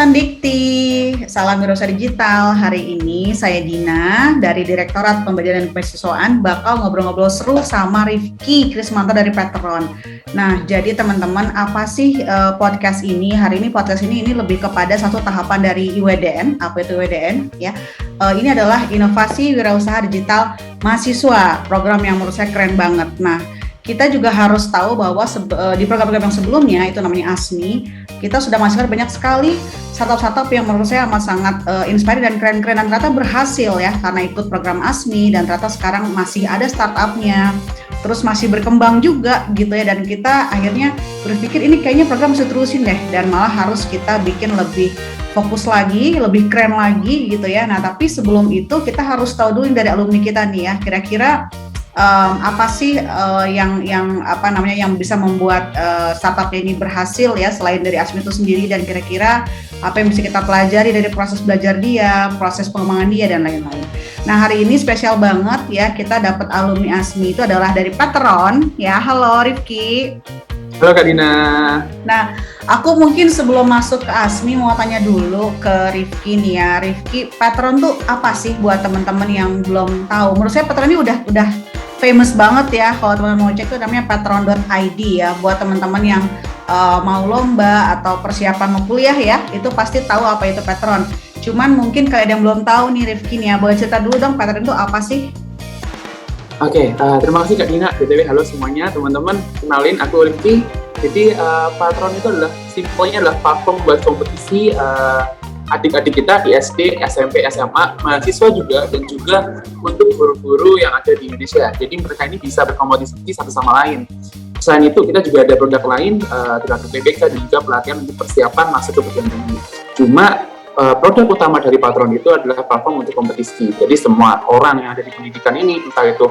Sandikti, salam Wirausaha Digital. Hari ini saya Dina dari Direktorat Pembelajaran dan Kemahasiswaan bakal ngobrol-ngobrol seru sama Rifki Krismanto dari Petron. Nah, jadi teman-teman, apa sih podcast ini? Hari ini podcast ini lebih kepada satu tahapan dari IWDN. Apa itu IWDN? Ya, ini adalah Inovasi Wirausaha Digital Mahasiswa, program yang menurut saya keren banget. Nah, kita juga harus tahu bahwa di program-program yang sebelumnya, itu namanya ASMI, kita sudah menghasilkan banyak sekali startup-startup yang menurut saya amat sangat inspiring dan keren-keren, dan ternyata berhasil ya karena ikut program ASMI, dan ternyata sekarang masih ada startupnya, terus masih berkembang juga gitu ya, dan kita akhirnya berpikir ini kayaknya program mesti terusin deh, dan malah harus kita bikin lebih fokus lagi, lebih keren lagi gitu ya. Nah, tapi sebelum itu kita harus tahu dulu dari alumni kita nih ya, kira-kira apa sih yang bisa membuat startup ini berhasil ya, selain dari ASMI itu sendiri, dan kira-kira apa yang bisa kita pelajari dari proses belajar dia, proses pengembangan dia, dan lain-lain. Nah, hari ini spesial banget ya, kita dapat alumni ASMI itu adalah dari Petron ya. Halo Rifki. Halo Kak Dina. Nah, aku mungkin sebelum masuk ke ASMI mau tanya dulu ke Rifki nih ya. Rifki, Petron tuh apa sih buat teman-teman yang belum tahu? Menurut saya Petron ini udah famous banget ya. Kalau teman-teman mau cek itu namanya petron.id ya. Buat teman-teman yang mau lomba atau persiapan mau kuliah ya, itu pasti tahu apa itu Petron. Cuman mungkin kalau ada yang belum tahu nih Rifki nih ya, boleh cerita dulu dong Petron itu apa sih? Oke, terima kasih Kak Dina. BTW halo semuanya teman-teman. Kenalin, aku Rifki. Jadi Petron itu adalah simpelnya adalah platform buat kompetisi adik-adik kita di SD, SMP, SMA, mahasiswa juga, dan juga untuk guru-guru yang ada di Indonesia. Jadi mereka ini bisa berkompetisi satu sama lain. Selain itu, kita juga ada produk lain, terhadap PBK dan juga pelatihan untuk persiapan masuk ke perguruan tinggi. Cuma produk utama dari Petron itu adalah platform untuk kompetisi. Jadi semua orang yang ada di pendidikan ini, entah itu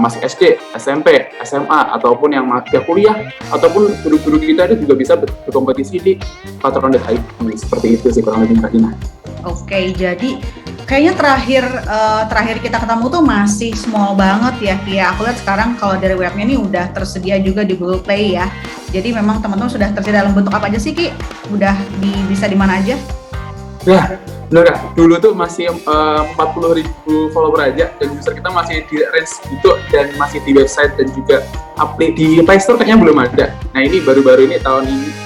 masih SD, SMP, SMA, ataupun yang masih kuliah, ataupun guru-guru kita itu juga bisa berkompetisi di Petron.id. Seperti itu sih kurang lebih Kak Dina. Oke, jadi kayaknya terakhir kita ketemu tuh masih small banget ya. Aku lihat sekarang kalau dari webnya ini udah tersedia juga di Google Play ya. Jadi memang teman-teman sudah tersedia dalam bentuk apa aja sih Ki? Udah bisa di mana aja? Ya, benar Kak. Dulu tuh masih 40.000 follower aja, dan user kita masih di range itu, dan masih di website dan juga update di Play Store kayaknya belum ada. Nah, ini baru-baru ini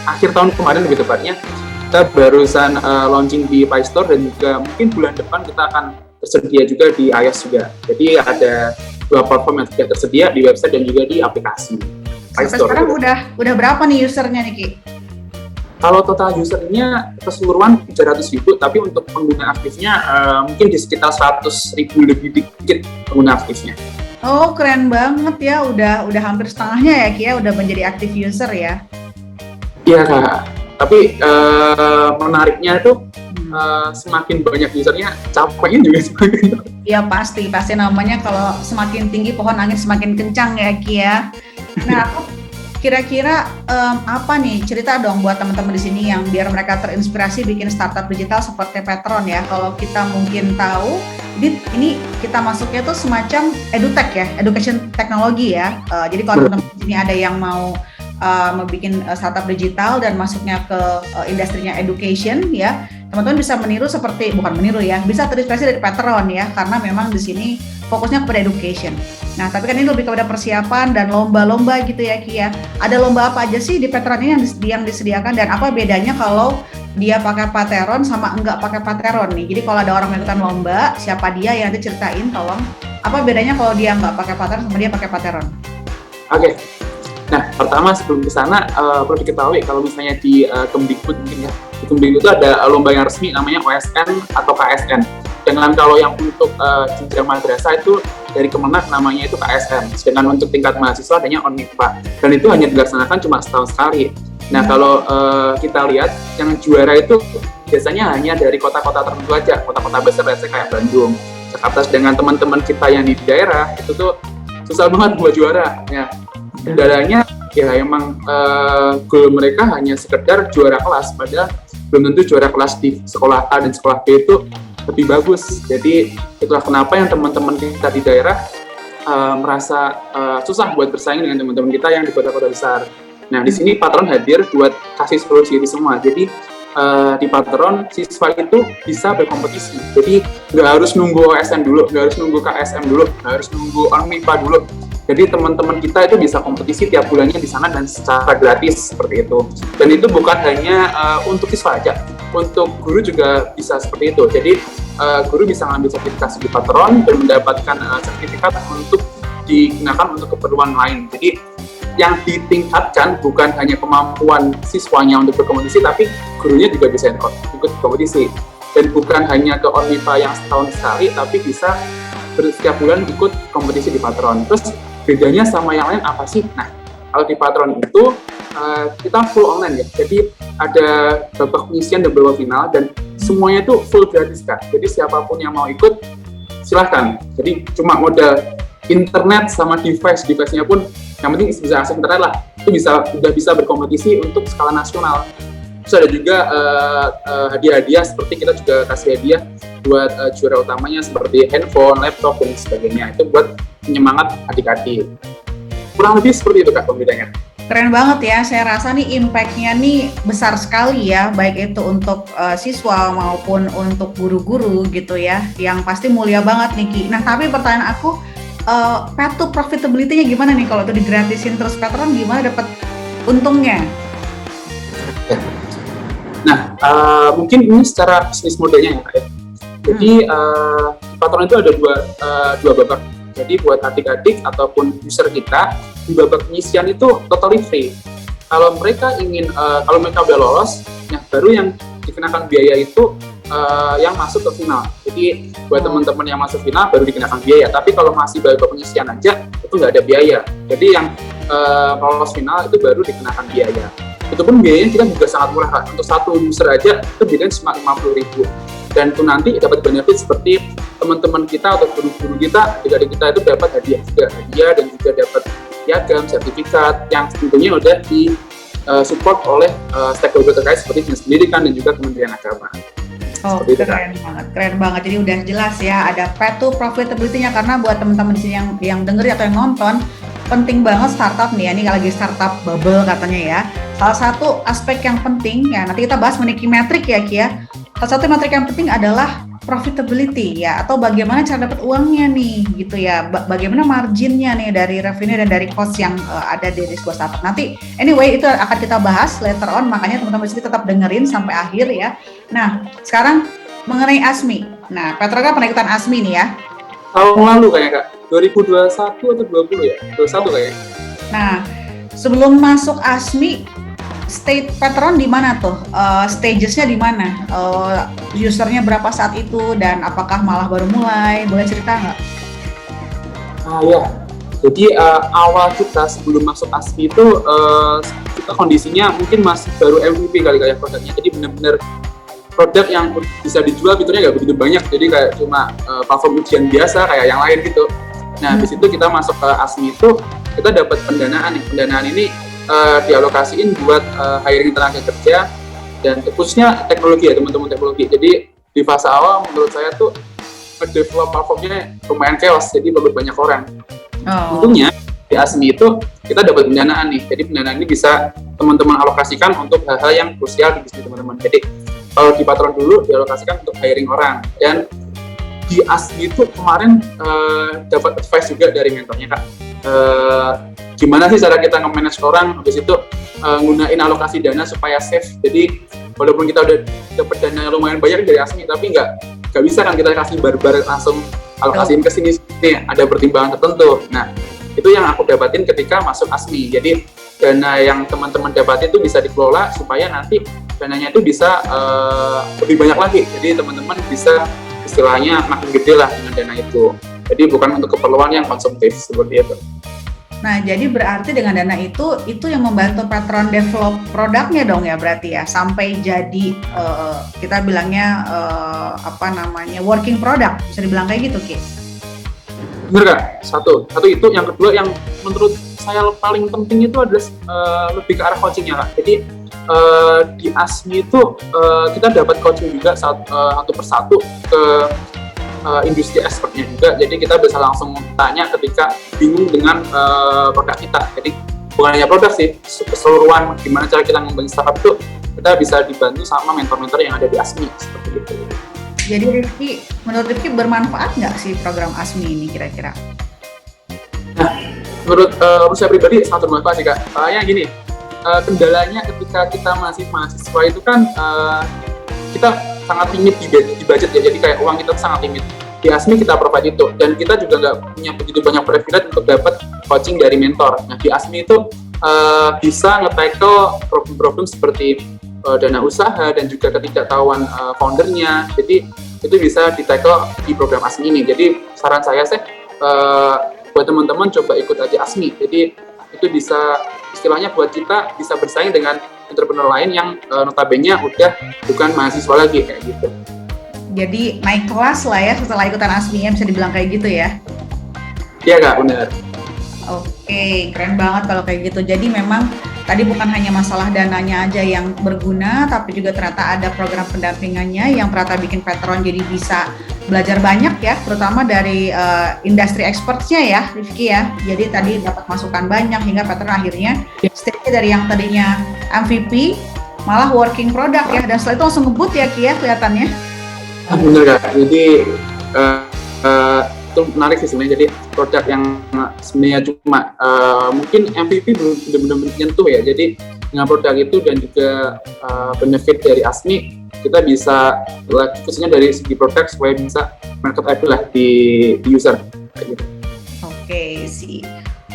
akhir tahun kemarin lebih tepatnya, kita barusan launching di Play Store, dan juga mungkin bulan depan kita akan tersedia juga di iOS juga. Jadi ada dua platform yang sudah tersedia di website dan juga di aplikasi Play Store. Sekarang udah berapa nih usernya nih Ki? Kalau total usernya keseluruhan 700.000, tapi untuk pengguna aktifnya mungkin di sekitar 100.000 lebih dikit pengguna aktifnya. Oh, keren banget ya, udah hampir setengahnya ya Ki ya, udah menjadi active user ya. Iya Kak, tapi menariknya itu semakin banyak usernya, capeknya juga semakin. Iya pasti namanya kalau semakin tinggi pohon angin semakin kencang ya Ki ya. Nah, aku kira-kira apa nih, cerita dong buat teman-teman di sini yang biar mereka terinspirasi bikin startup digital seperti Petron ya. Kalau kita mungkin tahu, ini kita masuknya tuh semacam edutech ya, education technology ya. Jadi kalau teman-teman di sini ada yang mau bikin startup digital dan masuknya ke industrinya education ya, teman-teman bisa bisa terinspirasi dari Petron ya, karena memang di sini fokusnya kepada education. Nah, tapi kan ini lebih kepada persiapan dan lomba-lomba gitu ya Ki ya. Ada lomba apa aja sih di Petron ini yang disediakan, dan apa bedanya kalau dia pakai Petron sama enggak pakai Petron nih? Jadi kalau ada orang yang ikutan lomba, siapa dia yang nanti ceritain tolong. Apa bedanya kalau dia enggak pakai Petron sama dia pakai Petron? Oke. Nah, pertama sebelum ke sana perlu diketahui kalau misalnya di Kemdikbud mungkin ya. Di Kemdikbud itu ada lomba yang resmi namanya OSN atau KSN. Dengan kalau yang untuk jenjang madrasah itu dari Kemenak namanya itu KSN. Sedangkan untuk tingkat mahasiswa adanya ONIPA. Dan itu hanya dilaksanakan cuma setahun sekali. Nah, kalau kita lihat yang juara itu biasanya hanya dari kota-kota tertentu aja, kota-kota besar kayak Bandung, Jakarta. Sedangkan teman-teman kita yang di daerah itu tuh susah banget buat juara. Ya, kendalanya ya emang goal mereka hanya sekedar juara kelas, padahal belum tentu juara kelas di sekolah A dan sekolah B itu lebih bagus. Jadi itulah kenapa yang teman-teman kita di daerah merasa susah buat bersaing dengan teman-teman kita yang di kota-kota besar. Nah, di sini Petron hadir buat kasih solusi itu semua. Jadi di Patron siswa itu bisa berkompetisi. Jadi nggak harus nunggu OSN dulu, nggak harus nunggu KSM dulu, nggak harus nunggu ONMIPA dulu. Jadi teman-teman kita itu bisa kompetisi tiap bulannya di sana dan secara gratis seperti itu. Dan itu bukan hanya untuk siswa aja, untuk guru juga bisa seperti itu. Jadi guru bisa ngambil sertifikasi di Patron dan mendapatkan sertifikat untuk digunakan untuk keperluan lain. Jadi yang ditingkatkan bukan hanya kemampuan siswanya untuk berkompetisi, tapi gurunya juga bisa ikut kompetisi. Dan bukan hanya ke ONMIPA yang setahun sekali, tapi bisa setiap bulan ikut kompetisi di Patron. Terus bedanya sama yang lain apa sih? Nah, kalau di Patron itu kita full online ya. Jadi ada babak penyisian dan babak final dan semuanya itu full gratis Kak. Jadi siapapun yang mau ikut silahkan. Jadi cuma modal internet sama device-nya pun yang penting bisa akses internet lah. Itu sudah bisa berkompetisi untuk skala nasional. Terus ada juga hadiah-hadiah seperti kita juga kasih hadiah buat juara utamanya seperti handphone, laptop dan sebagainya. Itu buat penyemangat adik-adik. Kurang lebih seperti itu Kak pembedanya. Keren banget ya, saya rasa nih impact-nya nih besar sekali ya, baik itu untuk siswa maupun untuk guru-guru gitu ya, yang pasti mulia banget nih Ki. Nah tapi pertanyaan aku, path to profitability-nya gimana nih kalau itu digratisin terus Patron, gimana dapat untungnya? Nah, mungkin ini secara bisnis modelnya ya Kak ya. Jadi Patron itu ada dua babak. Jadi buat adik-adik ataupun user kita di babak penyisian itu totally free. Kalau mereka kalau mereka udah lolos, ya baru yang dikenakan biaya itu yang masuk ke final. Jadi buat teman-teman yang masuk final baru dikenakan biaya. Tapi kalau masih babak penyisian aja itu nggak ada biaya. Jadi yang lolos final itu baru dikenakan biaya. Itu pun biayanya kita juga sangat murah Kak. Untuk satu user aja itu biayanya cuma 50.000. Dan itu nanti dapat benefit seperti teman-teman kita atau guru-guru kita, adik-adik kita itu dapat hadiah dan juga dapat piagam, sertifikat yang tentunya udah di support oleh stakeholder terkait seperti Dinas Pendidikan dan juga Kementerian Agama. Oh, keren banget. Jadi udah jelas ya ada path to profitability-nya, karena buat teman-teman di sini yang denger atau yang nonton, penting banget startup nih ya, ini lagi startup bubble katanya ya. Salah satu aspek yang penting ya, nanti kita bahas mengenai metrik ya Ki ya. Salah satu metrik yang penting adalah profitability ya, atau bagaimana cara dapat uangnya nih gitu ya, bagaimana marginnya nih dari revenue dan dari cost yang ada di sebuah startup. Nanti anyway itu akan kita bahas later on, makanya teman-teman di sini tetap dengerin sampai akhir ya. Nah sekarang mengenai ASMI. Nah Patron kan pernah ikutan ASMI nih ya. Tahun lalu kayaknya Kak, 2021 atau 20 ya? 21 kayaknya. Nah sebelum masuk ASMI, state Patron di mana tuh? Stagesnya di mana? Usernya berapa saat itu dan apakah malah baru mulai? Boleh cerita nggak? Ya, jadi awal kita sebelum masuk ASMI itu kita kondisinya mungkin masih baru MVP kali ya produknya. Jadi benar-benar produk yang bisa dijual fiturnya nggak begitu banyak. Jadi kayak cuma platform ujian biasa kayak yang lain gitu. Nah, habis itu kita masuk ke ASMI itu kita dapat pendanaan nih. Pendanaan ini dialokasiin buat hiring tenaga kerja dan khususnya teknologi ya, teman-teman teknologi. Jadi di fase awal menurut saya tuh nge-develop platformnya lumayan chaos, jadi perlu banyak orang. Untungnya di ASMI itu kita dapat pendanaan nih, jadi pendanaan ini bisa teman-teman alokasikan untuk hal-hal yang krusial di bisnis teman-teman. Jadi kalau di Patron dulu dialokasikan untuk hiring orang, dan di ASMI itu kemarin dapat advice juga dari mentornya Kak. Gimana sih cara kita nge-manage orang, habis itu gunain alokasi dana supaya safe. Jadi walaupun kita udah dapat dana lumayan banyak dari ASMI, tapi nggak bisa kan kita kasih barbar langsung alokasiin ke sini, ada pertimbangan tertentu. Nah itu yang aku dapatin ketika masuk ASMI. Jadi dana yang teman-teman dapat itu bisa dikelola supaya nanti dananya itu bisa lebih banyak lagi. Jadi teman-teman bisa istilahnya makin gede lah dengan dana itu. Jadi bukan untuk keperluan yang konsumtif seperti itu. Nah, jadi berarti dengan dana itu yang membantu Patron develop produknya dong ya berarti ya, sampai jadi kita bilangnya working product, bisa dibilang kayak gitu Ki? Bener Kak, satu itu. Yang kedua yang menurut saya paling penting itu adalah lebih ke arah coachingnya Kak. Jadi di ASMI itu kita dapat coaching juga satu persatu ke industri expertnya juga, jadi kita bisa langsung tanya ketika bingung dengan produk kita. Jadi bukan hanya produk sih, keseluruhan gimana cara kita ngembangin startup itu kita bisa dibantu sama mentor-mentor yang ada di ASMI seperti itu. Jadi menurut Rifki bermanfaat nggak sih program ASMI ini kira-kira? Nah, menurut saya pribadi sangat bermanfaat sih Kak. Soalnya gini, kendalanya ketika kita masih mahasiswa itu kan kita sangat limit di budget ya, jadi kayak uang kita sangat limit. Di ASMI kita provide itu, dan kita juga nggak punya begitu banyak privilege untuk dapat coaching dari mentor. Nah, di ASMI itu bisa nge-tackle problem-problem seperti dana usaha dan juga ketidaktahuan foundernya. Jadi itu bisa di-tackle di program ASMI ini. Jadi saran saya sih buat teman-teman coba ikut aja ASMI. Jadi itu bisa istilahnya buat kita bisa bersaing dengan entrepreneur lain yang notabene udah bukan mahasiswa lagi kayak gitu. Jadi naik kelas lah ya setelah ikutan ASMI, bisa dibilang kayak gitu ya? Iya Kak, benar. Oke, keren banget kalau kayak gitu. Jadi memang tadi bukan hanya masalah dananya aja yang berguna, tapi juga ternyata ada program pendampingannya yang ternyata bikin veteran jadi bisa belajar banyak ya, terutama dari industri experts-nya ya, Rifki ya. Jadi tadi dapat masukan banyak hingga veteran akhirnya stage dari yang tadinya MVP malah working product ya, dan setelah itu langsung ngebut ya Ki ya kelihatannya. Bener Kak, jadi itu menarik sih sebenarnya. Jadi produk yang sebenarnya cuma mungkin MVP belum benar-benar menyentuh ya. Jadi dengan produk itu dan juga benefit dari ASMI, kita bisa khususnya dari segi produk supaya bisa marketable lah di user kayak gitu. Oke sih.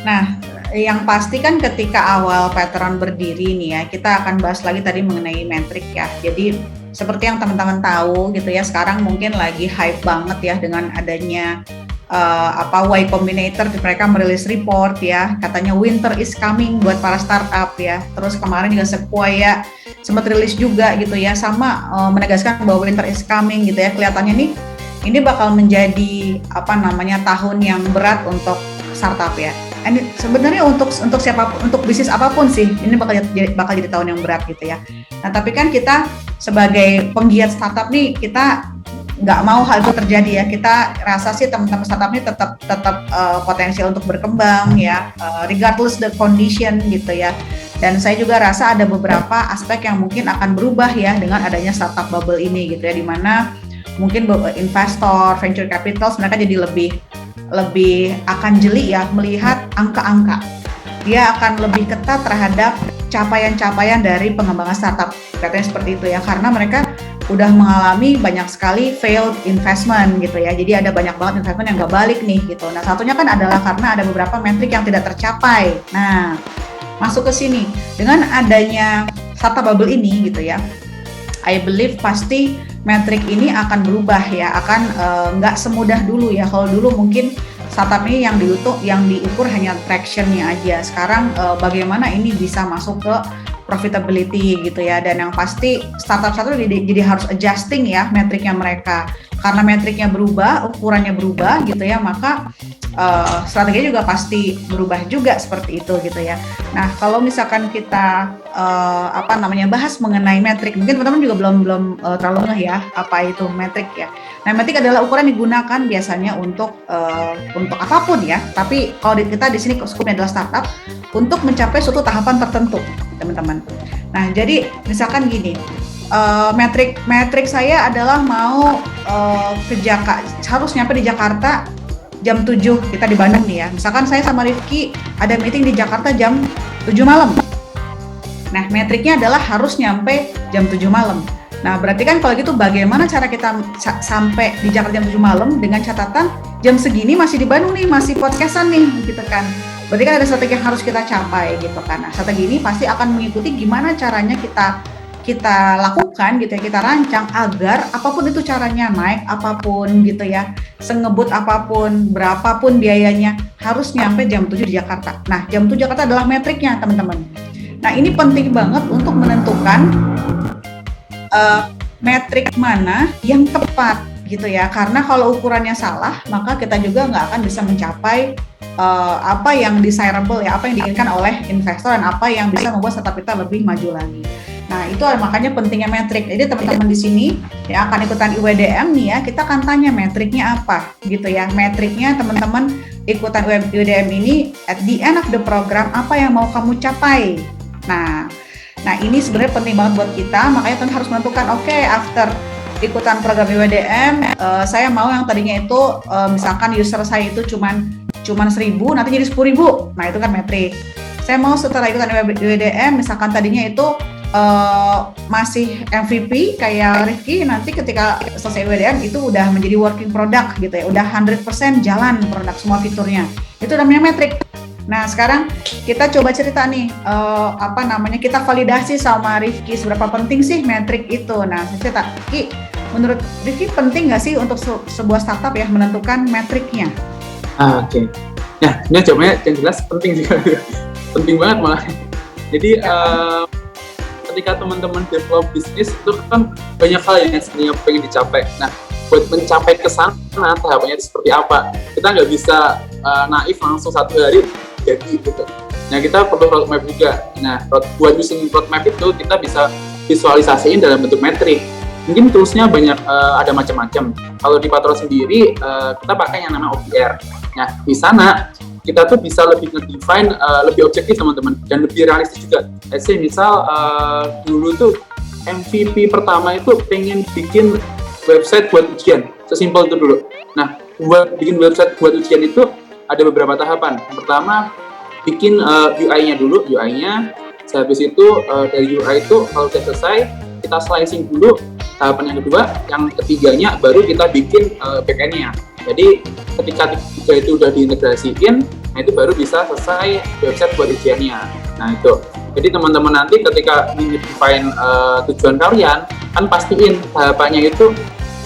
Nah, yang pasti kan ketika awal veteran berdiri nih ya, kita akan bahas lagi tadi mengenai metrik ya. Jadi seperti yang teman-teman tahu gitu ya, sekarang mungkin lagi hype banget ya dengan adanya Y Combinator, mereka merilis report ya, katanya winter is coming buat para startup ya. Terus kemarin juga Sequoia sempat rilis juga gitu ya, sama menegaskan bahwa winter is coming gitu ya. Kelihatannya nih ini bakal menjadi tahun yang berat untuk startup ya. Ini sebenarnya untuk siapapun, untuk bisnis apapun sih, ini bakal jadi tahun yang berat gitu ya. Nah, tapi kan kita sebagai penggiat startup nih, kita nggak mau hal itu terjadi ya. Kita rasa sih teman-teman startup ini tetap potensial untuk berkembang ya, regardless the condition gitu ya. Dan saya juga rasa ada beberapa aspek yang mungkin akan berubah ya dengan adanya startup bubble ini gitu ya, di mana mungkin investor, venture capital mereka jadi lebih akan jeli ya melihat angka-angka. Dia akan lebih ketat terhadap capaian-capaian dari pengembangan startup, katanya seperti itu ya, karena mereka udah mengalami banyak sekali failed investment gitu ya. Jadi ada banyak banget investment yang nggak balik nih gitu. Nah, satunya kan adalah karena ada beberapa metrik yang tidak tercapai. Nah, masuk ke sini dengan adanya startup bubble ini gitu ya, I believe pasti metrik ini akan berubah ya, akan nggak semudah dulu ya. Kalau dulu mungkin startup ini yang diukur hanya traction-nya aja. Sekarang bagaimana ini bisa masuk ke profitability gitu ya. Dan yang pasti startup jadi harus adjusting ya metriknya mereka. Karena metriknya berubah, ukurannya berubah gitu ya, maka strateginya juga pasti berubah juga seperti itu gitu ya. Nah, kalau misalkan kita bahas mengenai metrik, mungkin teman-teman juga belum terlalu ngeh ya apa itu metrik ya. Nah, metrik adalah ukuran digunakan biasanya untuk apapun ya. Tapi kalau kita di sini skupnya adalah startup untuk mencapai suatu tahapan tertentu, teman-teman. Nah, jadi misalkan gini, metrik saya adalah mau harus nyampe di Jakarta jam 7, kita di Bandung nih ya. Misalkan saya sama Rifki ada meeting di Jakarta jam 7 malam. Nah, metriknya adalah harus nyampe jam 7 malam. Nah, berarti kan kalau gitu bagaimana cara kita sampai di Jakarta jam 7 malam dengan catatan jam segini masih di Bandung nih, masih podcastan nih gitu kan. Berarti kan ada strategi yang harus kita capai gitu kan. Nah, strategi ini pasti akan mengikuti gimana caranya kita lakukan gitu ya, kita rancang agar apapun itu caranya, naik apapun gitu ya, sengebut apapun, berapapun biayanya, harus nyampe jam 7 di Jakarta. Nah, jam 7 Jakarta adalah metriknya teman-teman. Nah, ini penting banget untuk menentukan metrik mana yang tepat gitu ya, karena kalau ukurannya salah, maka kita juga nggak akan bisa mencapai apa yang desirable ya, apa yang diinginkan oleh investor dan apa yang bisa membuat startup kita lebih maju lagi. Nah, itu makanya pentingnya metrik. Jadi teman-teman di sini yang akan ikutan IWDM nih ya, kita akan tanya metriknya apa gitu ya. Metriknya teman-teman ikutan IWDM ini at the end of the program apa yang mau kamu capai. Nah, Nah, ini sebenarnya penting banget buat kita, makanya teman harus menentukan, oke, after ikutan program IWDM, saya mau yang tadinya itu misalkan user saya itu cuman 1.000, nanti jadi 10.000. Nah, itu kan metrik. Saya mau setelah ikutan IWDM, misalkan tadinya itu masih MVP kayak Rifki, nanti ketika selesai IWDM itu udah menjadi working product gitu ya, udah 100% jalan produk semua fiturnya. Itu namanya metrik. Nah, sekarang kita coba cerita nih, kita validasi sama Rifki seberapa penting sih metrik itu. Nah, saya cerita, Ki, menurut Rifki penting nggak sih untuk sebuah startup ya menentukan metriknya? Oke. Nah, ini jawabannya yang jelas penting juga. Penting banget malah. Jadi ketika teman-teman develop bisnis itu kan banyak hal yang sebenarnya pengen dicapai. Nah, buat mencapai ke sana tahapannya itu seperti apa? Kita nggak bisa naif langsung satu hari jadi gitu. Nah, kita perlu roadmap juga. Nah, buat using roadmap itu kita bisa visualisasiin dalam bentuk metrik. Mungkin toolsnya banyak, ada macam-macam. Kalau di Patron sendiri kita pakai yang namanya OKR. Nah, di sana kita tuh bisa lebih nge-define, lebih objektif teman-teman, dan lebih realistis juga. Let's say misal dulu tuh MVP pertama itu pengen bikin website buat ujian, sesimpel itu dulu. Nah, buat bikin website buat ujian itu ada beberapa tahapan. Yang pertama, bikin UI-nya dulu, UI-nya. Habis itu dari UI itu kalau sudah selesai, kita slicing dulu. Tahapan yang kedua, yang ketiganya baru kita bikin back-end-nya. Jadi ketika tiga itu udah diintegrasiin, nah itu baru bisa selesai website buat ujiannya. Nah itu. Jadi teman-teman nanti ketika define tujuan kalian, kan pastiin tahapannya itu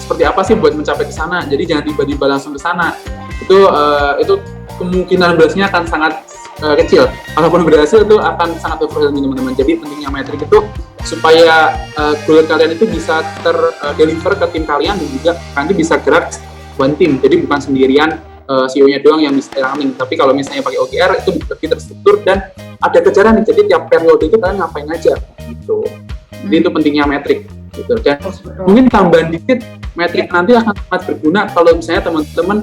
seperti apa sih buat mencapai ke sana. Jadi jangan tiba-tiba langsung ke sana. Itu kemungkinan berhasilnya akan sangat kecil. Kalaupun berhasil itu akan sangat overwhelming teman-teman. Jadi pentingnya metrik itu supaya goal kalian itu bisa deliver ke tim kalian dan juga nanti bisa gerak one team, jadi bukan sendirian CEO-nya doang yang bisa running. Tapi kalau misalnya pakai OKR itu lebih terstruktur dan ada kejaran nih, jadi tiap periode itu kalian ngapain aja gitu. Jadi itu pentingnya metrik gitu. Dan mungkin tambahan dikit, metrik nanti akan sangat berguna kalau misalnya teman-teman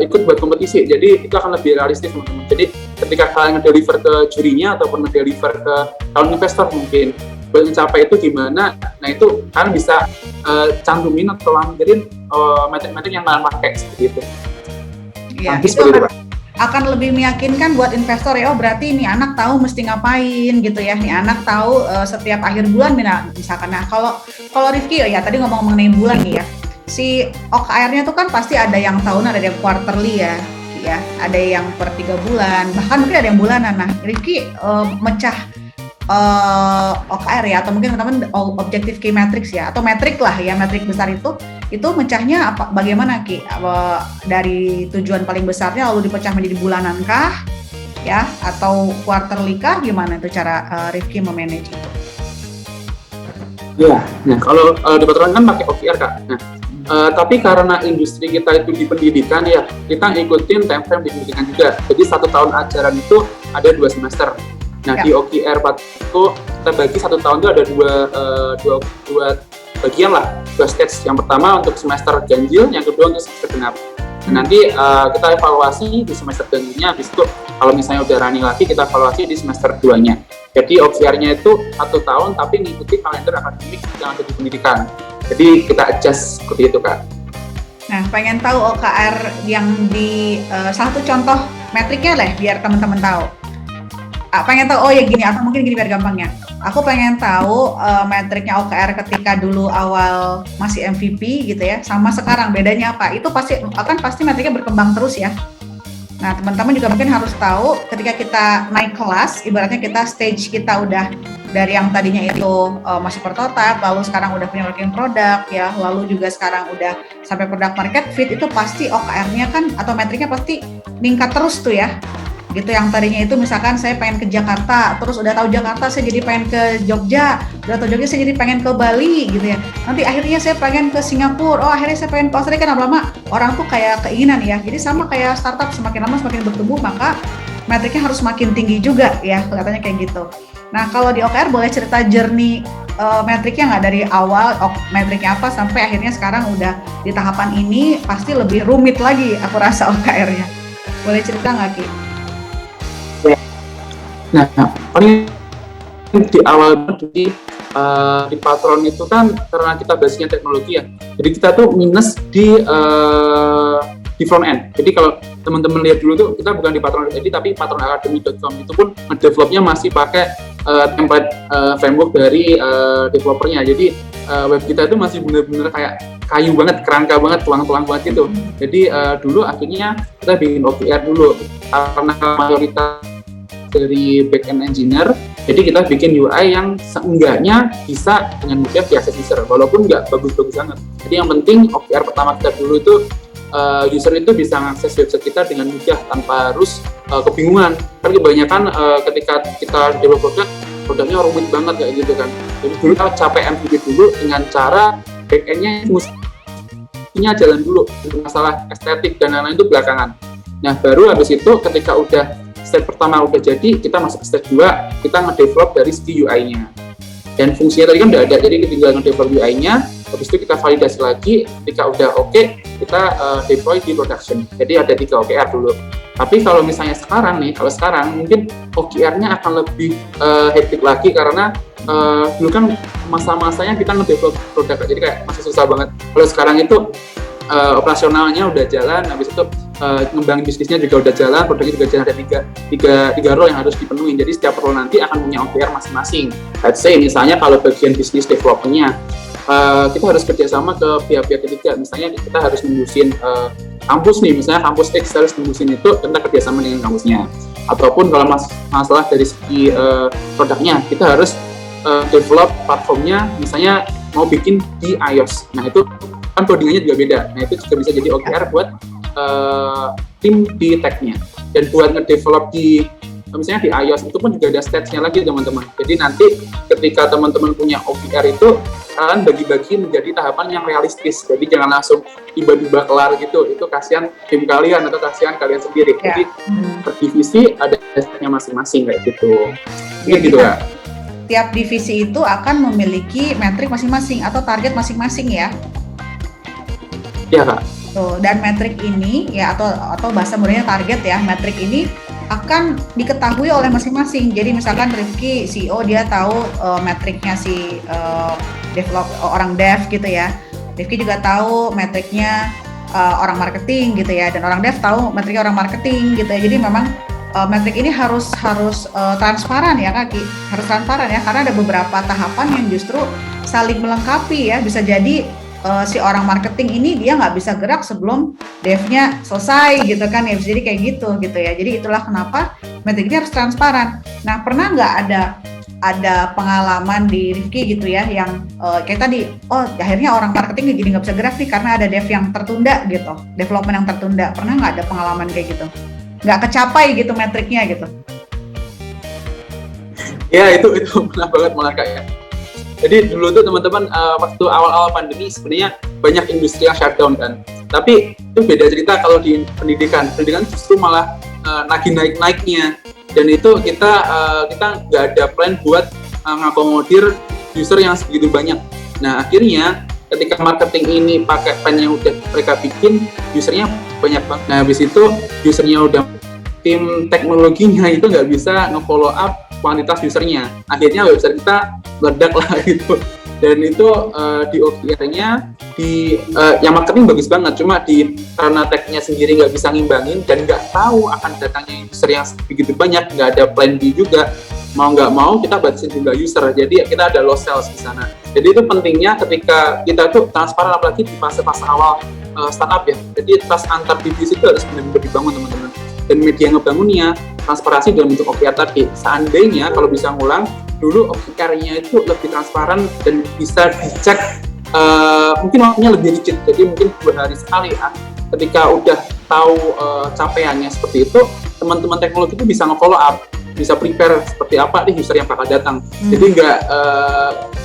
ikut buat kompetisi. Jadi itu akan lebih realistis teman-teman. Jadi ketika kalian nge-deliver ke jurinya ataupun nge-deliver ke calon investor mungkin buat mencapai itu gimana, nah itu kalian bisa cantumin atau lampirin metrik-metrik yang kalian pakai seperti itu. Iya, itu akan lebih meyakinkan buat investor ya. Oh, berarti ini anak tahu mesti ngapain gitu ya. Nih anak tahu setiap akhir bulan misalkan. Nah, kalau Rifki ya tadi ngomong mengenai bulan nih ya. Si OKR-nya tuh kan pasti ada yang tahunan, ada yang quarterly ya. Ada yang per 3 bulan, bahkan mungkin ada yang bulanan. Nah, Rifki mecah OKR ya, atau mungkin teman-teman objective key metrics ya, atau metrik lah ya, metrik besar itu mecahnya apa, bagaimana Ki? Dari tujuan paling besarnya lalu dipecah menjadi bulanan kah ya, atau quarterly kah, gimana itu cara Rifki memanage itu? Ya, nah kalau di Patron kan pakai OKR Kak. Nah, tapi karena industri kita itu di pendidikan ya, kita ngikutin time frame di pendidikan juga. Jadi 1 tahun ajaran itu ada 2 semester. Nah, di OKR itu kita bagi 1 tahun itu ada dua bagian lah, 2 stage. Yang pertama untuk semester ganjil, yang kedua untuk semester genap. Nah, nanti kita evaluasi di semester ganjilnya, habis itu kalau misalnya udah running lagi, kita evaluasi di semester 2-nya. Jadi OKR-nya itu 1 tahun, tapi ngikuti kalender akademik yang ada di pendidikan. Jadi kita adjust seperti itu Kak. Nah, pengen tahu OKR yang di satu contoh metriknya lah, biar teman-teman tahu. Pengen tahu, oh ya gini, atau mungkin gini biar gampangnya. Aku pengen tahu metriknya OKR ketika dulu awal masih MVP gitu ya, sama sekarang bedanya apa? Itu pasti metriknya berkembang terus ya. Nah, teman-teman juga mungkin harus tahu ketika kita naik kelas, ibaratnya kita stage kita udah dari yang tadinya itu masih prototype, lalu sekarang udah punya working product ya, lalu juga sekarang udah sampai product market fit, itu pasti OKR-nya kan atau metriknya pasti meningkat terus tuh ya. Gitu, yang tadinya itu misalkan saya pengen ke Jakarta, terus udah tahu Jakarta saya jadi pengen ke Jogja, udah tahu Jogja saya jadi pengen ke Bali gitu ya. Nanti akhirnya saya pengen ke Singapura, oh akhirnya saya pengen ke Australia, kan lama-lama orang tuh kayak keinginan ya. Jadi sama kayak startup, semakin lama semakin bertumbuh, maka metriknya harus semakin tinggi juga ya, kelihatannya kayak gitu. Nah, kalau di OKR boleh cerita journey metriknya nggak, dari awal metriknya apa sampai akhirnya sekarang udah di tahapan ini, pasti lebih rumit lagi aku rasa OKR-nya. Boleh cerita nggak Ki? Nah, paling di awal di Patron itu kan karena kita basisnya teknologi ya, jadi kita tuh minus di front end. Jadi kalau teman-teman lihat dulu tuh kita bukan di patron.id tapi patronacademy.com, itu pun developnya masih pakai template framework dari developernya. Jadi web kita itu masih benar-benar kayak kayu banget, kerangka banget, tulang-tulang banget gitu. Jadi dulu akhirnya kita bikin OKR dulu karena mayoritas dari backend engineer, jadi kita bikin UI yang seenggaknya bisa dengan mudah diakses user, walaupun nggak bagus-bagus banget. Jadi yang penting OKR pertama kita dulu itu user itu bisa mengakses website kita dengan mudah tanpa harus kebingungan. Kan kebanyakan ketika kita develop produknya rumit banget kayak gitu kan. Jadi dulu kita capai MVP dulu dengan cara backend-nya mestinya jalan dulu, untuk masalah estetik dan lain-lain itu belakangan. Nah baru habis itu ketika udah step pertama udah jadi, kita masuk ke step 2, kita nge-develop dari segi UI-nya. Dan fungsinya tadi kan udah ada, jadi kita tinggal nge-develop UI-nya, habis itu kita validasi lagi, ketika udah oke, kita deploy di production. Jadi ada 3 OKR dulu. Tapi kalau misalnya sekarang mungkin OKR-nya akan lebih hektik lagi, karena dulu kan masa-masanya kita nge-develop produk, jadi kayak masih susah banget. Kalau sekarang itu operasionalnya udah jalan, habis itu ngembangin bisnisnya juga udah jalan, produknya juga jalan, ada tiga role yang harus dipenuhi. Jadi setiap role nanti akan punya OKR masing-masing. Let's say misalnya kalau bagian bisnis development-nya kita harus kerjasama ke pihak-pihak ketiga. Misalnya kita harus nembusin kampus nih, misalnya kampus X harus nembusin itu, kita kerjasama dengan kampusnya. Ataupun kalau masalah dari segi produknya, kita harus develop platformnya, misalnya mau bikin di iOS. Nah itu kan codingannya juga beda. Nah itu juga bisa jadi OKR buat tim di tech-nya. Dan buat nge-develop misalnya di iOS itu pun juga ada stage-nya lagi teman-teman. Jadi nanti ketika teman-teman punya OKR itu, kalian bagi-bagi menjadi tahapan yang realistis. Jadi jangan langsung tiba-tiba kelar gitu. Itu kasihan tim kalian atau kasihan kalian sendiri. Jadi per divisi ada stage-nya masing-masing kayak gitu. Gitu ya. Tiap divisi itu akan memiliki metrik masing-masing atau target masing-masing ya. Iya Kak. Dan metrik ini ya atau bahasa mudahnya target ya, metrik ini akan diketahui oleh masing-masing. Jadi misalkan Rifki CEO dia tahu metriknya si orang dev gitu ya. Rifki juga tahu metriknya orang marketing gitu ya, dan orang dev tahu metriknya orang marketing gitu ya. Jadi memang metrik ini harus transparan ya Kak, harus transparan ya, karena ada beberapa tahapan yang justru saling melengkapi ya. Bisa jadi si orang marketing ini dia nggak bisa gerak sebelum devnya selesai gitu kan ya, jadi kayak gitu ya. Jadi itulah kenapa metrik ini harus transparan. Nah pernah nggak ada pengalaman di Rifki gitu ya yang kayak tadi, akhirnya orang marketing jadi nggak bisa gerak nih karena ada dev yang tertunda gitu, development yang tertunda. Pernah nggak ada pengalaman kayak gitu, nggak kecapai gitu metriknya gitu? Ya itu pernah banget malah Kak ya. Jadi dulu tuh teman-teman waktu awal-awal pandemi sebenarnya banyak industri yang shutdown kan. Tapi itu beda cerita kalau di pendidikan justru malah lagi naik-naiknya. Dan itu kita nggak ada plan buat ngakomodir user yang segitu banyak. Nah akhirnya ketika marketing ini pakai plan yang udah mereka bikin, usernya banyak banget. Nah habis itu usernya udah, tim teknologinya itu nggak bisa nge-follow up kuantitas usernya, akhirnya website kita meledak lah gitu. Dan itu di OKR-nya yang marketing bagus banget, cuma karena tech-nya sendiri nggak bisa ngimbangin dan nggak tahu akan datangnya user yang begitu banyak, nggak ada plan B juga, mau nggak mau kita batasin jumlah user, jadi kita ada low sales di sana. Jadi itu pentingnya ketika kita tuh transparan, apalagi di fase-fase awal startup ya. Jadi trust antar divisi itu harus benar-benar dibangun teman-teman. Dan media ngebangunnya transparansi dalam bentuk OKR tadi. Seandainya kalau bisa ngulang, dulu OKR-nya itu lebih transparan dan bisa dicek, mungkin waktunya lebih rigid. Jadi mungkin 2 hari sekali. Ketika udah tahu capaiannya seperti itu, teman-teman teknologi itu bisa nge-follow up, bisa prepare seperti apa nih user yang bakal datang. Jadi nggak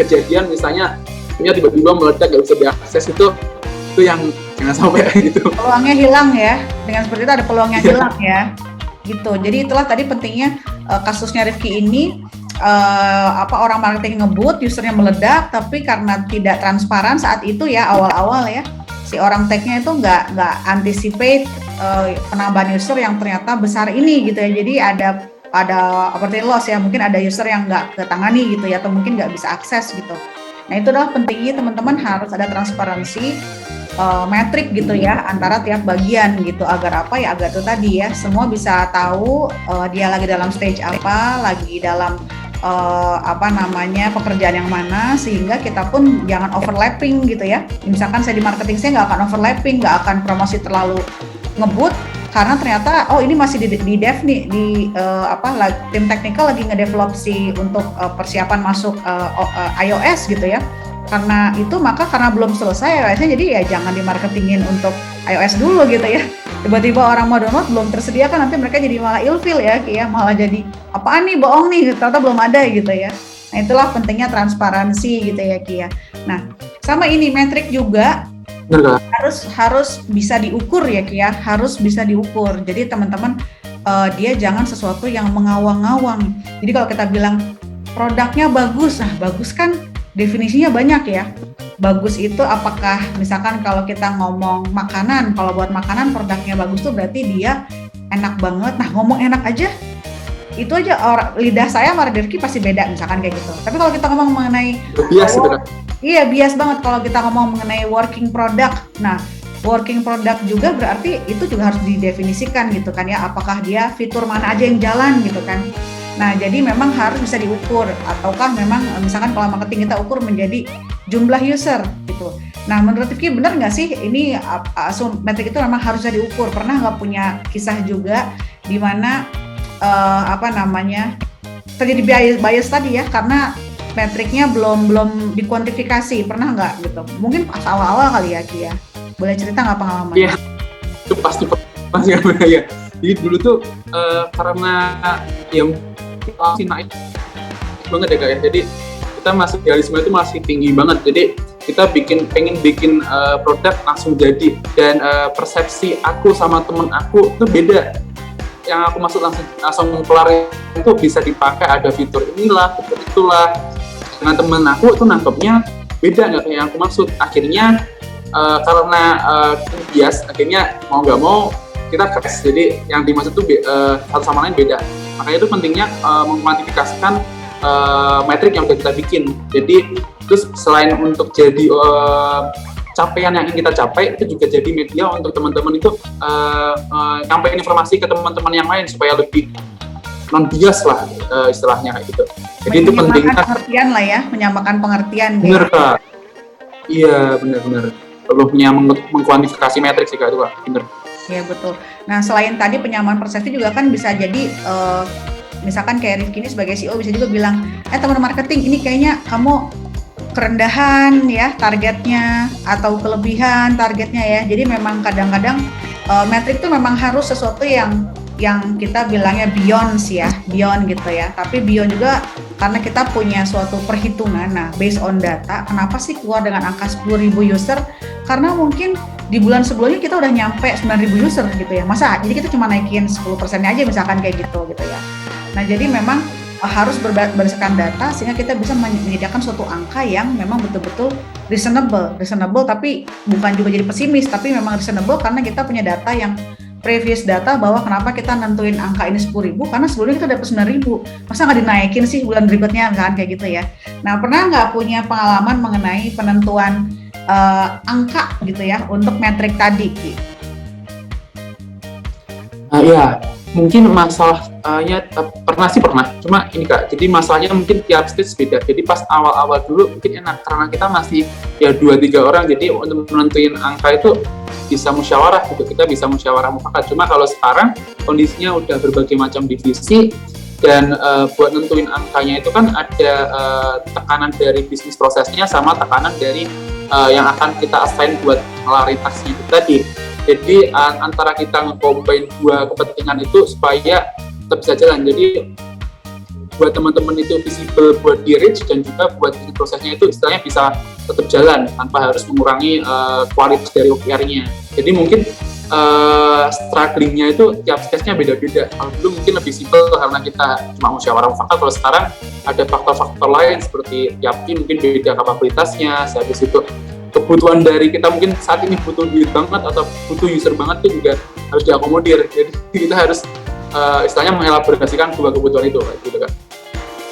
kejadian misalnya punya tiba-tiba meledak nggak bisa diakses, itu yang jangan sampai gitu. Peluangnya hilang ya, dengan seperti itu ada peluangnya hilang ya, gitu. Jadi itulah tadi pentingnya kasusnya Rifki ini, orang marketing ngebut, usernya meledak, tapi karena tidak transparan saat itu ya awal-awal ya, si orang tech-nya itu nggak anticipate penambahan user yang ternyata besar ini gitu ya. Jadi ada ada opportunity loss ya, mungkin ada user yang nggak ketangani gitu ya, atau mungkin nggak bisa akses gitu. Nah itu adalah pentingnya teman-teman harus ada transparansi metrik gitu ya antara tiap bagian gitu, agar apa ya, agar itu tadi ya semua bisa tahu dia lagi dalam stage apa, lagi dalam pekerjaan yang mana, sehingga kita pun jangan overlapping gitu ya. Misalkan saya di marketing, saya nggak akan overlapping, nggak akan promosi terlalu ngebut karena ternyata ini masih di dev nih, tim technical lagi ngedevelop untuk persiapan masuk iOS gitu ya. Karena itu maka karena belum selesai iOS-nya, jadi ya jangan dimarketingin untuk iOS dulu gitu ya. Tiba-tiba orang mau download belum tersedia, kan nanti mereka jadi malah ilfeel ya, malah jadi apaan nih, bohong nih, ternyata belum ada gitu ya. Nah itulah pentingnya transparansi gitu ya Ki ya. Nah sama ini metrik juga harus bisa diukur ya Ki ya, harus bisa diukur. Jadi teman-teman dia jangan sesuatu yang mengawang-awang. Jadi kalau kita bilang produknya bagus, nah bagus kan definisinya banyak ya. Bagus itu apakah misalkan kalau kita ngomong makanan, kalau buat makanan produknya bagus tuh berarti dia enak banget. Nah ngomong enak aja, itu aja lidah saya sama Rifki pasti beda misalkan kayak gitu. Tapi kalau kita ngomong mengenai bias banget kalau kita ngomong mengenai working product. Nah working product juga berarti itu juga harus didefinisikan gitu kan ya, apakah dia fitur mana aja yang jalan gitu kan. Nah, jadi memang harus bisa diukur, ataukah memang misalkan kalau marketing kita ukur menjadi jumlah user gitu. Nah, menurut Rifki benar nggak sih ini metrik itu memang harus bisa diukur? Pernah nggak punya kisah juga di mana terjadi bias tadi ya, karena metriknya belum dikuantifikasi, pernah nggak gitu? Mungkin pas awal-awal kali ya Ki ya. Boleh cerita nggak pengalaman? Iya, itu pasti ya. Jadi dulu tuh karena yang masih naik banget ya Kak ya, jadi kita masih idealisme itu masih tinggi banget, jadi kita pengen bikin produk langsung jadi, dan persepsi aku sama temen aku itu beda. Yang aku maksud langsung kelar itu bisa dipakai, ada fitur inilah, fitur itulah. Dengan temen aku itu nangkepnya beda, nggak kayak yang aku maksud. Akhirnya karena bias, akhirnya mau nggak mau kita crash. Jadi yang dimaksud itu satu sama lain beda. Makanya itu pentingnya mengkuantifikasikan metrik yang sudah kita bikin. Jadi terus selain untuk jadi capaian yang ingin kita capai, itu juga jadi media untuk teman-teman itu nyampein informasi ke teman-teman yang lain supaya lebih non bias lah istilahnya kayak gitu. Jadi itu pentingnya pengertian lah ya, menyamakan pengertian. Benar Kak. Iya benar-benar perlu punya mengkuantifikasi metrik sih Kak, itu Kak. Benar. Iya betul. Nah selain tadi penyamaan persepsi juga kan bisa jadi misalkan kayak Rifki ini sebagai CEO bisa juga bilang, teman-teman marketing ini kayaknya kamu kerendahan ya targetnya atau kelebihan targetnya ya. Jadi memang kadang-kadang metrik itu memang harus sesuatu yang kita bilangnya beyond sih ya, beyond gitu ya. Tapi beyond juga karena kita punya suatu perhitungan. Nah, based on data, kenapa sih keluar dengan angka 10.000 user? Karena mungkin di bulan sebelumnya kita udah nyampe 9.000 user gitu ya. Masa jadi kita cuma naikin 10% aja misalkan kayak gitu ya. Nah, jadi memang harus berdasarkan data sehingga kita bisa menyediakan suatu angka yang memang betul-betul reasonable tapi bukan juga jadi pesimis, tapi memang reasonable karena kita punya data yang previous data bahwa kenapa kita nentuin angka ini 10.000 karena sebelumnya kita dapat 9.000, masa nggak dinaikin sih bulan berikutnya kan kayak gitu ya. Nah pernah nggak punya pengalaman mengenai penentuan angka gitu ya untuk metrik tadi Ki? Iya, mungkin masalahnya pernah, cuma ini Kak, jadi masalahnya mungkin tiap stage beda. Jadi pas awal-awal dulu mungkin enak karena kita masih ya 2-3 orang, jadi untuk menentuin angka itu bisa musyawarah gitu, kita bisa musyawarah mufakat. Cuma kalau sekarang kondisinya udah berbagai macam divisi dan buat nentuin angkanya itu kan ada tekanan dari bisnis prosesnya sama tekanan dari yang akan kita assign buat melaritasnya itu tadi. Jadi antara kita nge-combine dua kepentingan itu supaya tetap bisa jalan. Jadi buat teman-teman itu visible buat di reach dan juga buat prosesnya itu istilahnya bisa tetap jalan tanpa harus mengurangi kualitas dari OKR-nya. Jadi mungkin strugglingnya itu tiap stage-nya beda-beda. Kalau dulu mungkin lebih simpel karena kita cuma musyawarah mufakat. Kalau sekarang ada faktor-faktor lain seperti tiap tim mungkin beda kapabilitasnya. Habis itu kebutuhan dari kita mungkin saat ini butuh duit banget atau butuh user banget itu juga harus diakomodir. Jadi kita harus istilahnya mengelaborasikan dua kebutuhan itu gitu kan.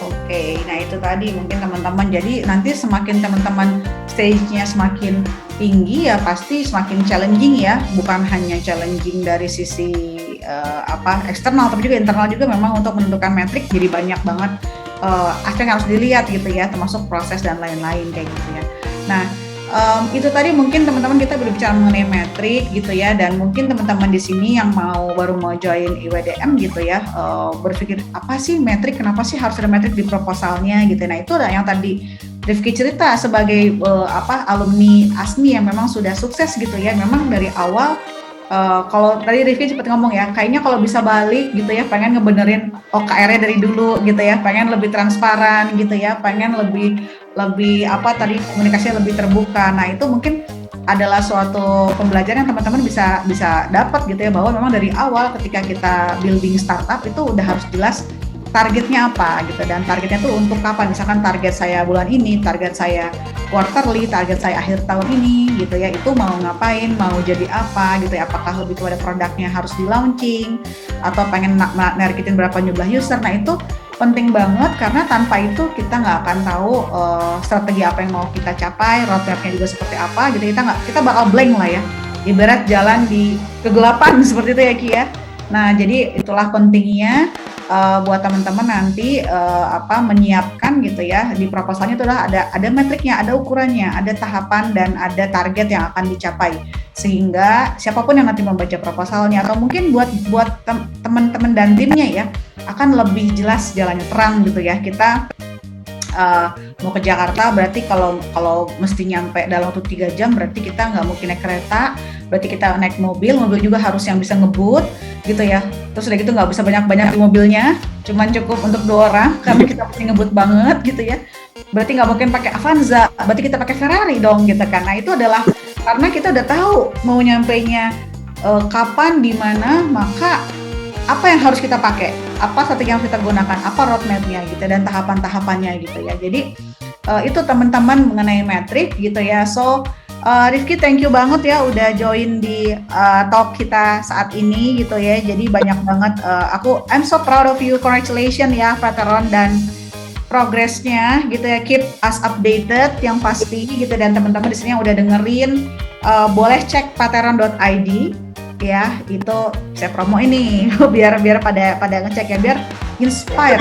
Oke, nah itu tadi mungkin teman-teman, jadi nanti semakin teman-teman stage-nya semakin tinggi ya pasti semakin challenging ya, bukan hanya challenging dari sisi eksternal tapi juga internal juga, memang untuk menentukan metrik jadi banyak banget aspek yang harus dilihat gitu ya, termasuk proses dan lain-lain kayak gitu ya. Nah itu tadi mungkin teman-teman kita berbicara mengenai metrik gitu ya, dan mungkin teman-teman di sini yang baru mau join IWDM gitu ya, berpikir apa sih metrik, kenapa sih harus ada metrik di proposalnya gitu. Nah itu yang tadi Rifki cerita sebagai alumni ASMI yang memang sudah sukses gitu ya, memang dari awal kalau tadi Rifki sempat ngomong ya, kayaknya kalau bisa balik gitu ya, pengen ngebenerin OKR-nya dari dulu gitu ya, pengen lebih transparan gitu ya, pengen lebih komunikasinya lebih terbuka. Nah itu mungkin adalah suatu pembelajaran yang teman-teman bisa dapat gitu ya, bahwa memang dari awal ketika kita building startup itu udah harus jelas targetnya apa gitu, dan targetnya tuh untuk kapan, misalkan target saya bulan ini, target saya quarterly, target saya akhir tahun ini gitu ya, itu mau ngapain, mau jadi apa gitu ya, apakah lebih kepada produknya harus di launching atau pengen nargetin berapa jumlah user. Nah itu penting banget karena tanpa itu kita nggak akan tahu strategi apa yang mau kita capai, roadmapnya juga seperti apa gitu, kita bakal blank lah ya, ibarat jalan di kegelapan seperti itu ya Ki ya. Nah jadi itulah pentingnya buat teman-teman nanti menyiapkan gitu ya, di proposalnya itu adalah ada metriknya, ada ukurannya, ada tahapan dan ada target yang akan dicapai, sehingga siapapun yang nanti membaca proposalnya atau mungkin buat teman-teman dan timnya ya akan lebih jelas jalannya, terang gitu ya. Kita mau ke Jakarta berarti kalau mesti nyampe dalam waktu 3 jam berarti kita nggak mungkin naik kereta, berarti kita naik mobil juga harus yang bisa ngebut gitu ya. Terus udah gitu nggak bisa banyak-banyak di mobilnya, cuman cukup untuk 2 orang karena kita pasti ngebut banget gitu ya. Berarti nggak mungkin pakai Avanza, berarti kita pakai Ferrari dong gitu kan. Nah itu adalah karena kita udah tahu mau nyampainya kapan, di mana, maka apa yang harus kita pakai, apa strategi yang harus kita gunakan, apa roadmap-nya gitu dan tahapan-tahapannya gitu ya. Jadi itu teman-teman mengenai metrik gitu ya. So Rifki, thank you banget ya udah join di talk kita saat ini gitu ya. Jadi banyak banget I'm so proud of you, congratulations ya Veteron, dan progresnya gitu ya, keep us updated yang pasti gitu. Dan teman-teman di sini yang udah dengerin boleh cek pateron.id ya, itu saya promo ini biar pada ngecek ya, biar inspire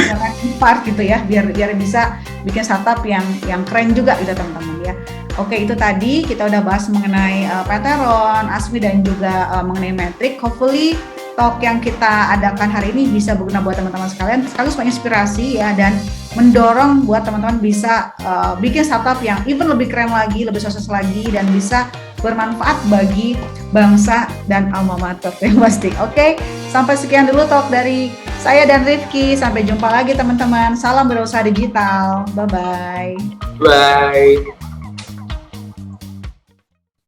gitu ya, biar bisa bikin startup yang keren juga gitu teman-teman ya. Oke, itu tadi kita udah bahas mengenai Veteron, ASMI dan juga mengenai metrik. Hopefully talk yang kita adakan hari ini bisa berguna buat teman-teman sekalian, sekaligus menginspirasi ya, dan mendorong buat teman-teman bisa bikin startup yang even lebih keren lagi, lebih sukses lagi, dan bisa bermanfaat bagi bangsa dan alma mater yang pasti. Oke, sampai sekian dulu talk dari saya dan Rifki. Sampai jumpa lagi teman-teman. Salam berusaha digital. Bye-bye. Bye.